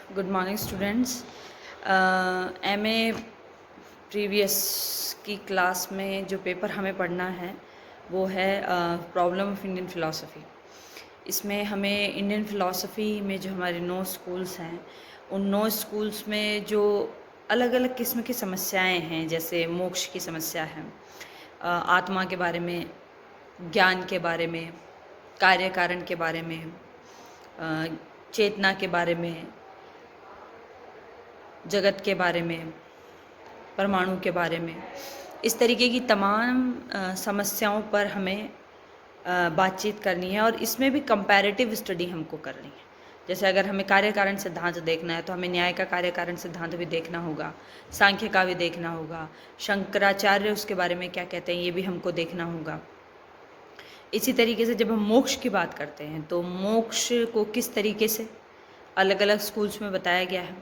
Good morning students. MA previous की class में जो पेपर हमें पढ़ना है वो है प्रॉब्लम ऑफ इंडियन फ़िलासफ़ी। इसमें हमें इंडियन फ़िलासफ़ी में जो हमारे 9 स्कूल्स हैं, उन 9 स्कूल्स में जो अलग अलग किस्म की समस्याएं हैं, जैसे मोक्ष की समस्या है, आत्मा के बारे में, ज्ञान के बारे में, कार्य कारण के बारे में, चेतना के बारे में, जगत के बारे में, परमाणु के बारे में, इस तरीके की तमाम समस्याओं पर हमें बातचीत करनी है। और इसमें भी कंपैरेटिव स्टडी हमको करनी है। जैसे अगर हमें कार्य कारण सिद्धांत देखना है तो हमें न्याय का कार्य कारण सिद्धांत भी देखना होगा, सांख्य का भी देखना होगा, शंकराचार्य उसके बारे में क्या कहते हैं ये भी हमको देखना होगा। इसी तरीके से जब हम मोक्ष की बात करते हैं तो मोक्ष को किस तरीके से अलग अलग स्कूल्स में बताया गया है,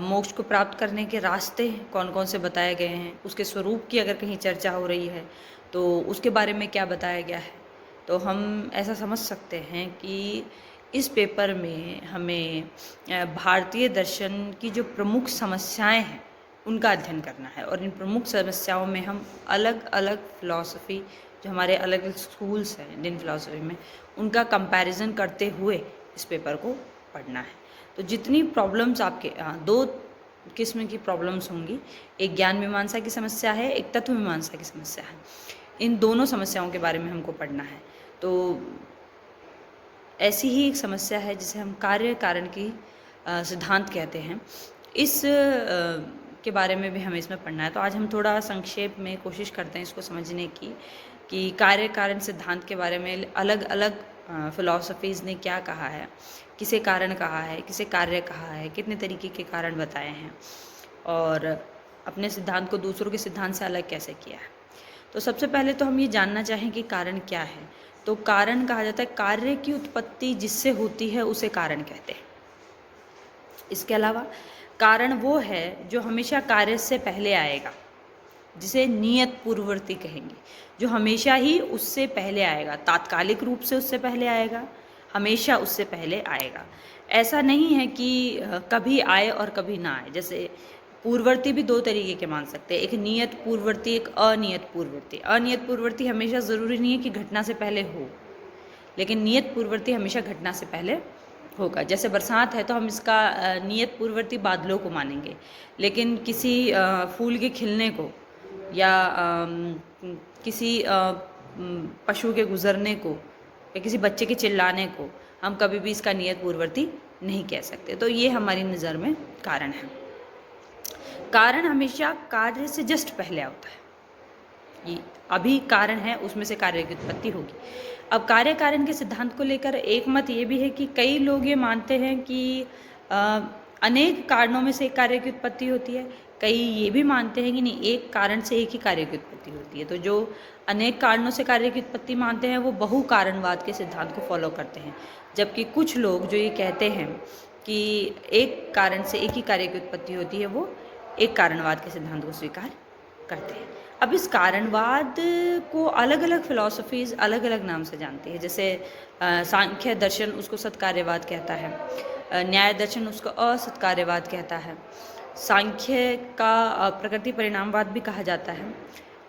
मोक्ष को प्राप्त करने के रास्ते कौन कौन से बताए गए हैं, उसके स्वरूप की अगर कहीं चर्चा हो रही है तो उसके बारे में क्या बताया गया है, तो हम ऐसा समझ सकते हैं कि इस पेपर में हमें भारतीय दर्शन की जो प्रमुख समस्याएं हैं उनका अध्ययन करना है। और इन प्रमुख समस्याओं में हम अलग अलग फ़िलासफ़ी, जो हमारे अलग अलग स्कूल्स हैं इंडियन फ़िलासफ़ी में, उनका कंपैरिजन करते हुए इस पेपर को पढ़ना है। तो जितनी प्रॉब्लम्स आपके दो किस्म की प्रॉब्लम्स होंगी, एक ज्ञान मीमांसा की समस्या है, एक तत्व मीमांसा की समस्या है। इन दोनों समस्याओं के बारे में हमको पढ़ना है। तो ऐसी ही एक समस्या है जिसे हम कार्य कारण की सिद्धांत कहते हैं, इस के बारे में भी हमें इसमें पढ़ना है। तो आज हम थोड़ा संक्षेप में कोशिश करते हैं इसको समझने की कि कार्य कारण सिद्धांत के बारे में अलग अलग फ़िलासफ़ीज़ ने क्या कहा है, किसे कारण कहा है, किसे कार्य कहा है, कितने तरीके के कारण बताए हैं और अपने सिद्धांत को दूसरों के सिद्धांत से अलग कैसे किया है। तो सबसे पहले तो हम ये जानना चाहें कि कारण क्या है। तो कारण कहा जाता है कार्य की उत्पत्ति जिससे होती है उसे कारण कहते हैं। इसके अलावा कारण वो है जो हमेशा कार्य से पहले आएगा, जिसे नियत पूर्ववर्ती कहेंगे, जो हमेशा ही उससे पहले आएगा, तात्कालिक रूप से उससे पहले आएगा, हमेशा उससे पहले आएगा। ऐसा नहीं है कि कभी आए और कभी ना आए। जैसे पूर्ववर्ती भी दो तरीके के मान सकते हैं, एक नियत पूर्ववर्ती, एक अनियत पूर्ववर्ती। अनियत पूर्ववर्ती हमेशा ज़रूरी नहीं है कि घटना से पहले हो, लेकिन नियत पूर्ववर्ती हमेशा घटना से पहले होगा। जैसे बरसात है तो हम इसका नियत पूर्ववर्ती बादलों को मानेंगे, लेकिन किसी फूल के खिलने को या किसी पशु के गुजरने को या किसी बच्चे के चिल्लाने को हम कभी भी इसका नियत पूर्ववर्ती नहीं कह सकते। तो ये हमारी नज़र में कारण है। कारण हमेशा कार्य से जस्ट पहले आता है। ये अभी कारण है, उसमें से कार्य की उत्पत्ति होगी। अब कार्य कारण के सिद्धांत को लेकर एक मत ये भी है कि कई लोग ये मानते हैं कि अनेक कारणों में से एक कार्य की उत्पत्ति होती है। कई ये भी मानते हैं कि नहीं, एक कारण से एक ही कार्य की उत्पत्ति होती है। तो जो अनेक कारणों से कार्य की उत्पत्ति मानते हैं वो बहु कारणवाद के सिद्धांत को फॉलो करते हैं, जबकि कुछ लोग जो ये कहते हैं कि एक कारण से एक ही कार्य की उत्पत्ति होती है, वो एक कारणवाद के सिद्धांत को स्वीकार करते हैं। अब इस कारणवाद को अलग अलग फ़िलासफ़ीज़ अलग अलग नाम से जानती है। जैसे सांख्य दर्शन उसको सत्कार्यवाद कहता है, न्याय दर्शन उसको असत्कार्यवाद कहता है, सांख्य का प्रकृति परिणामवाद भी कहा जाता है,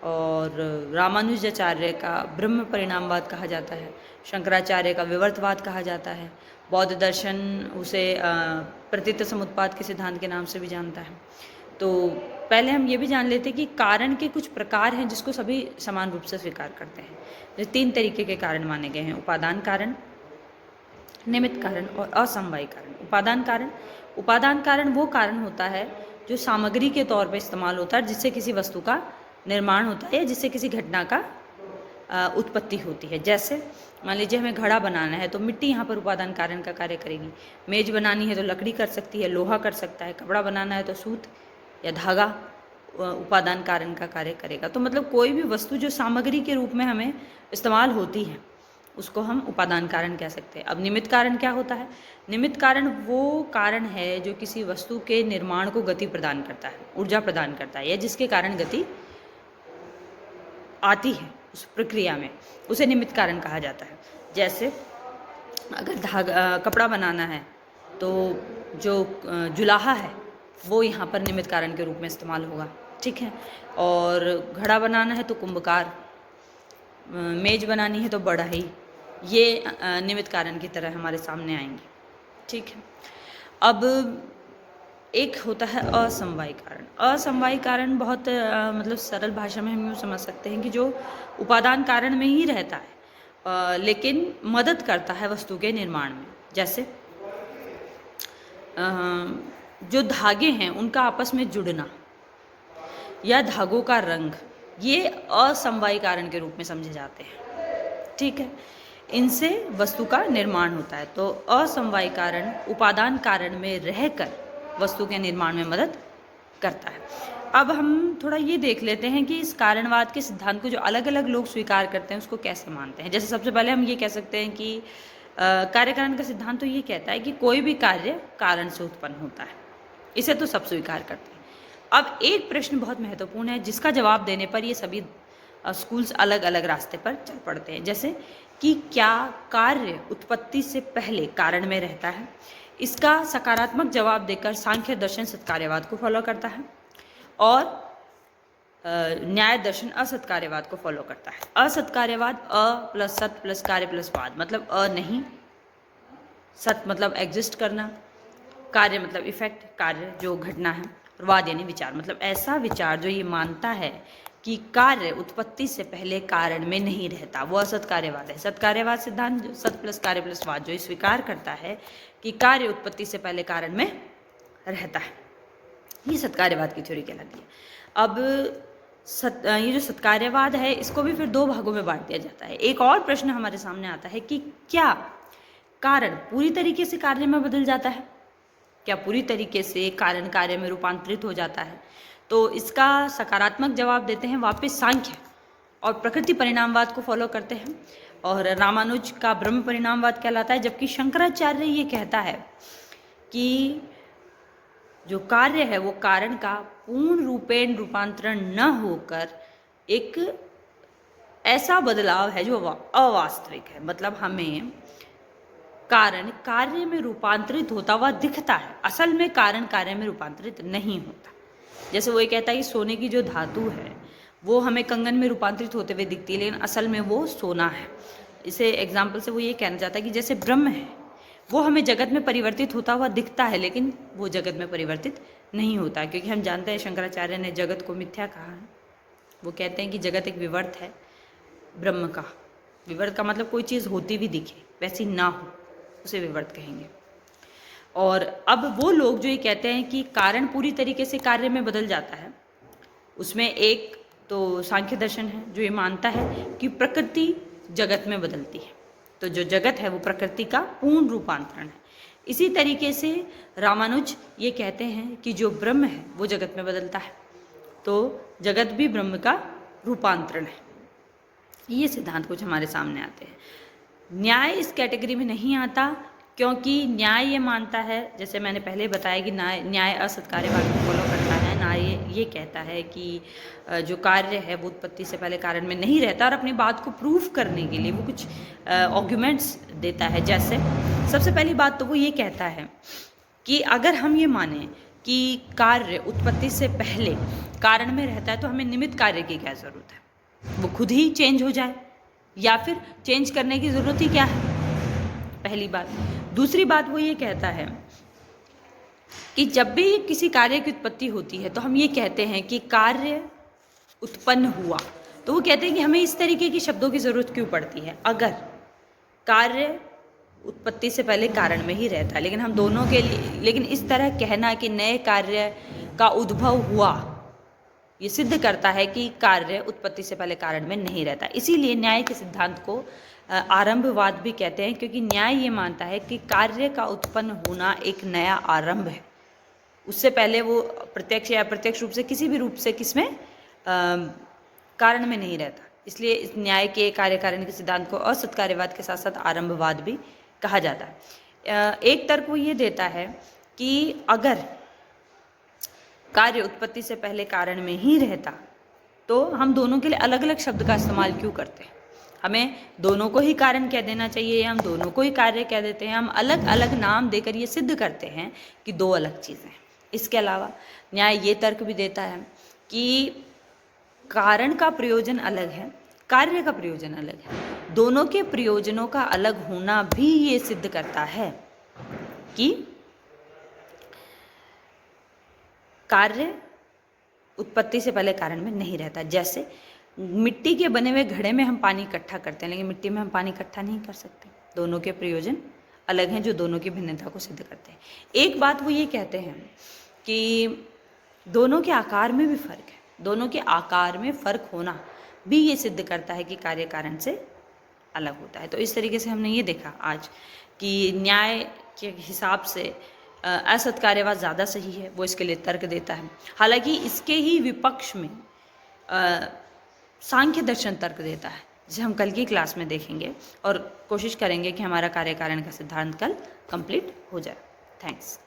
और रामानुजाचार्य का ब्रह्म परिणामवाद कहा जाता है, शंकराचार्य का विवर्तवाद कहा जाता है, बौद्ध दर्शन उसे प्रतीत समुत्पाद के सिद्धांत के नाम से भी जानता है। तो पहले हम ये भी जान लेते हैं कि कारण के कुछ प्रकार हैं जिसको सभी समान रूप से स्वीकार करते हैं। जैसे 3 तरीके के कारण माने गए हैं: उपादान कारण, निमित्त कारण और असमवायी कारण। उपादान कारण वो कारण होता है जो सामग्री के तौर पर इस्तेमाल होता है, जिससे किसी वस्तु का निर्माण होता है या जिससे किसी घटना का उत्पत्ति होती है। जैसे मान लीजिए हमें घड़ा बनाना है तो मिट्टी यहाँ पर उपादान कारण का कार्य करेगी। मेज बनानी है तो लकड़ी कर सकती है, लोहा कर सकता है। कपड़ा बनाना है तो सूत या धागा उपादान कारण का कार्य करेगा। तो मतलब कोई भी वस्तु जो सामग्री के रूप में हमें इस्तेमाल होती है उसको हम उपादान कारण कह सकते हैं। अब निमित्त कारण क्या होता है? निमित्त कारण वो कारण है जो किसी वस्तु के निर्माण को गति प्रदान करता है, ऊर्जा प्रदान करता है, या जिसके कारण गति आती है उस प्रक्रिया में, उसे निमित्त कारण कहा जाता है। जैसे अगर कपड़ा बनाना है तो जो जुलाहा है वो यहाँ पर निमित्त कारण के रूप में इस्तेमाल होगा, ठीक है। और घड़ा बनाना है तो कुंभकार, मेज बनानी है तो बढ़ई, ये निमित्त कारण की तरह हमारे सामने आएंगे, ठीक है। अब एक होता है असमवायी कारण। असमवायी कारण बहुत मतलब सरल भाषा में हम यूँ समझ सकते हैं कि जो उपादान कारण में ही रहता है लेकिन मदद करता है वस्तु के निर्माण में। जैसे जो धागे हैं उनका आपस में जुड़ना या धागों का रंग, ये असमवायी कारण के रूप में समझे जाते हैं, ठीक है। इनसे वस्तु का निर्माण होता है। तो असमवायी कारण उपादान कारण में रहकर वस्तु के निर्माण में मदद करता है। अब हम थोड़ा ये देख लेते हैं कि इस कारणवाद के सिद्धांत को जो अलग अलग लोग स्वीकार करते हैं उसको कैसे मानते हैं। जैसे सबसे पहले हम ये कह सकते हैं कि कार्य कारण का सिद्धांत तो ये कहता है कि कोई भी कार्य कारण से उत्पन्न होता है, इसे तो सब स्वीकार करते हैं। अब एक प्रश्न बहुत महत्वपूर्ण है जिसका जवाब देने पर ये सभी स्कूल्स अलग अलग रास्ते पर चल पड़ते हैं। जैसे कि क्या कार्य उत्पत्ति से पहले कारण में रहता है? इसका सकारात्मक जवाब देकर सांख्य दर्शन सत्कार्यवाद को फॉलो करता है और न्याय दर्शन असत्कार्यवाद को फॉलो करता है। असत्कार्यवाद अ प्लस सत प्लस कार्य प्लस वाद, मतलब अ नहीं, सत मतलब एग्जिस्ट करना, कार्य मतलब इफेक्ट, कार्य जो घटना है, और वाद यानी विचार, मतलब ऐसा विचार जो ये मानता है कि कार्य उत्पत्ति से पहले कारण में नहीं रहता, वो असत्कार्यवाद है। सत्कार्यवाद सिद्धांत जो सत प्लस कार्य प्लस वाद जो स्वीकार करता है कि कार्य उत्पत्ति से पहले कारण में रहता है, ये सत्कार्यवाद की थ्योरी कहलाती है। अब ये जो सत्कार्यवाद है इसको भी फिर दो भागों में बांट दिया जाता है। एक और प्रश्न हमारे सामने आता है कि क्या कारण पूरी तरीके से कार्य में बदल जाता है? क्या पूरी तरीके से कारण कार्य में रूपांतरित हो जाता है? तो इसका सकारात्मक जवाब देते हैं वापस सांख्य और प्रकृति परिणामवाद को फॉलो करते हैं, और रामानुज का ब्रह्म परिणामवाद कहलाता है। जबकि शंकराचार्य ये कहता है कि जो कार्य है वो कारण का पूर्ण रूपेण रूपांतरण न होकर एक ऐसा बदलाव है जो अवास्तविक है, मतलब हमें कारण कार्य में रूपांतरित होता हुआ दिखता है, असल में कारण कार्य में रूपांतरित नहीं होता। जैसे वो ये कहता है कि सोने की जो धातु है वो हमें कंगन में रूपांतरित होते हुए दिखती है लेकिन असल में वो सोना है। इसे एग्जाम्पल से वो ये कहना चाहता है कि जैसे ब्रह्म है वो हमें जगत में परिवर्तित होता हुआ दिखता है लेकिन वो जगत में परिवर्तित नहीं होता, क्योंकि हम जानते हैं शंकराचार्य ने जगत को मिथ्या कहा है। वो कहते हैं कि जगत एक विवर्त है ब्रह्म का। विवर्त का मतलब कोई चीज़ होती भी दिखे वैसी ना हो, उसे विवर्त कहेंगे। और अब वो लोग जो ये कहते हैं कि कारण पूरी तरीके से कार्य में बदल जाता है, उसमें एक तो सांख्य दर्शन है जो ये मानता है कि प्रकृति जगत में बदलती है, तो जो जगत है वो प्रकृति का पूर्ण रूपांतरण है। इसी तरीके से रामानुज ये कहते हैं कि जो ब्रह्म है वो जगत में बदलता है, तो जगत भी ब्रह्म का रूपांतरण है। ये सिद्धांत कुछ हमारे सामने आते हैं। न्याय इस कैटेगरी में नहीं आता, क्योंकि न्याय ये मानता है, जैसे मैंने पहले बताया कि न्याय असत्कार्यवाद को फॉलो करता है। न्याय ये कहता है कि जो कार्य है वो उत्पत्ति से पहले कारण में नहीं रहता, और अपनी बात को प्रूव करने के लिए वो कुछ आर्ग्यूमेंट्स देता है। जैसे सबसे पहली बात तो वो ये कहता है कि अगर हम ये माने कि कार्य उत्पत्ति से पहले कारण में रहता है तो हमें निमित्त कार्य की क्या ज़रूरत है, वो खुद ही चेंज हो जाए, या फिर चेंज करने की ज़रूरत ही क्या है, पहली बात। दूसरी बात वो ये कहता है कि जब भी किसी कार्य की उत्पत्ति होती है तो हम ये कहते हैं कि कार्य उत्पन्न हुआ, तो वो कहते हैं कि हमें इस तरीके की शब्दों की ज़रूरत क्यों पड़ती है अगर कार्य उत्पत्ति से पहले कारण में ही रहता है। लेकिन हम दोनों के लिए, लेकिन इस तरह कहना कि नए कार्य का उद्भव हुआ, ये सिद्ध करता है कि कार्य उत्पत्ति से पहले कारण में नहीं रहता। इसीलिए न्याय के सिद्धांत को आरंभवाद भी कहते हैं, क्योंकि न्याय ये मानता है कि कार्य का उत्पन्न होना एक नया आरंभ है, उससे पहले वो प्रत्यक्ष या अप्रत्यक्ष रूप से किसी भी रूप से किसमें कारण में नहीं रहता। इसलिए इस न्याय के कार्यकारण के सिद्धांत को असत्कार्यवाद के साथ साथ आरंभवाद भी कहा जाता है। एक तर्क वो ये देता है कि अगर कार्य उत्पत्ति से पहले कारण में ही रहता तो हम दोनों के लिए अलग अलग शब्द का इस्तेमाल क्यों करते हैं। हमें दोनों को ही कारण कह देना चाहिए, हम दोनों को ही कार्य कह देते हैं, हम अलग अलग नाम देकर ये सिद्ध करते हैं कि दो अलग चीज़ें हैं। इसके अलावा न्याय ये तर्क भी देता है कि कारण का प्रयोजन अलग है, कार्य का प्रयोजन अलग है। दोनों के प्रयोजनों का अलग होना भी ये सिद्ध करता है कि कार्य उत्पत्ति से पहले कारण में नहीं रहता। जैसे मिट्टी के बने हुए घड़े में हम पानी इकट्ठा करते हैं, लेकिन मिट्टी में हम पानी इकट्ठा नहीं कर सकते। दोनों के प्रयोजन अलग हैं जो दोनों की भिन्नता को सिद्ध करते हैं। एक बात वो ये कहते हैं कि दोनों के आकार में भी फर्क है, दोनों के आकार में फर्क होना भी ये सिद्ध करता है कि कार्य कारण से अलग होता है। तो इस तरीके से हमने ये देखा आज कि न्याय के हिसाब से असत कार्यवाद ज़्यादा सही है, वो इसके लिए तर्क देता है। हालांकि इसके ही विपक्ष में सांख्य दर्शन तर्क देता है, जिसे हम कल की क्लास में देखेंगे और कोशिश करेंगे कि हमारा कार्य कारण का सिद्धांत कल कंप्लीट हो जाए। थैंक्स।